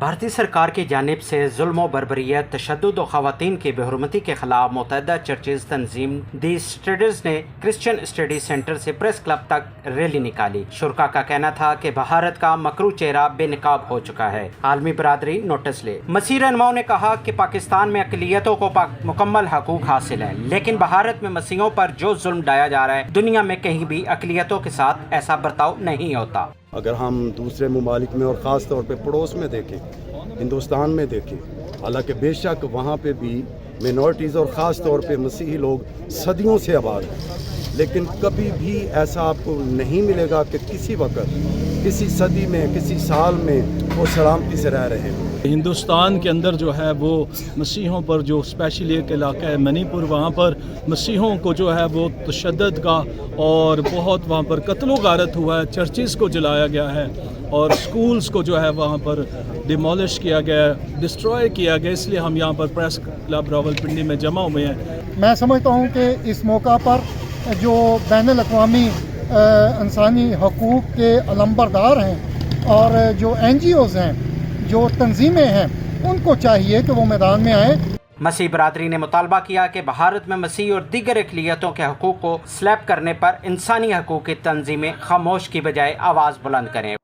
بھارتی سرکار کی جانب سے ظلم و بربریت، تشدد و خواتین کی بے حرمتی کے خلاف متحدہ چرچز تنظیم دی اسٹڈیز نے کرسچین اسٹڈی سینٹر سے پریس کلب تک ریلی نکالی۔ شرکاء کا کہنا تھا کہ بھارت کا مکروہ چہرہ بے نقاب ہو چکا ہے، عالمی برادری نوٹس لے۔ مسیح رہنماؤں نے کہا کہ پاکستان میں اقلیتوں کو مکمل حقوق حاصل ہیں، لیکن بھارت میں مسیحیوں پر جو ظلم ڈھایا جا رہا ہے، دنیا میں کہیں بھی اقلیتوں کے ساتھ ایسا برتاؤ نہیں ہوتا۔ اگر ہم دوسرے ممالک میں اور خاص طور پہ پڑوس میں دیکھیں، ہندوستان میں دیکھیں، حالانکہ بے شک وہاں پہ بھی مینورٹیز اور خاص طور پہ مسیحی لوگ صدیوں سے آباد ہیں، لیکن کبھی بھی ایسا آپ کو نہیں ملے گا کہ کسی وقت، کسی صدی میں، کسی سال میں وہ سلامتی سے رہ رہے ہیں۔ ہندوستان کے اندر جو ہے وہ مسیحوں پر جو اسپیشلی ایک علاقہ ہے منی پور، وہاں پر مسیحوں کو جو ہے وہ تشدد کا اور بہت وہاں پر قتل و غارت ہوا ہے، چرچز کو جلایا گیا ہے اور سکولز کو جو ہے وہاں پر ڈیمولش کیا گیا ہے، ڈسٹروائے کیا گیا۔ اس لیے ہم یہاں پر پریس کلب راولپنڈی میں جمع ہوئے ہیں۔ میں سمجھتا ہوں کہ اس موقع پر جو بین الاقوامی انسانی حقوق کے علمبردار ہیں اور جو NGOs ہیں، جو تنظیمیں ہیں، ان کو چاہیے کہ وہ میدان میں آئیں۔ مسیح برادری نے مطالبہ کیا کہ بھارت میں مسیح اور دیگر اقلیتوں کے حقوق کو سلیب کرنے پر انسانی حقوق کی تنظیمیں خاموش کی بجائے آواز بلند کریں۔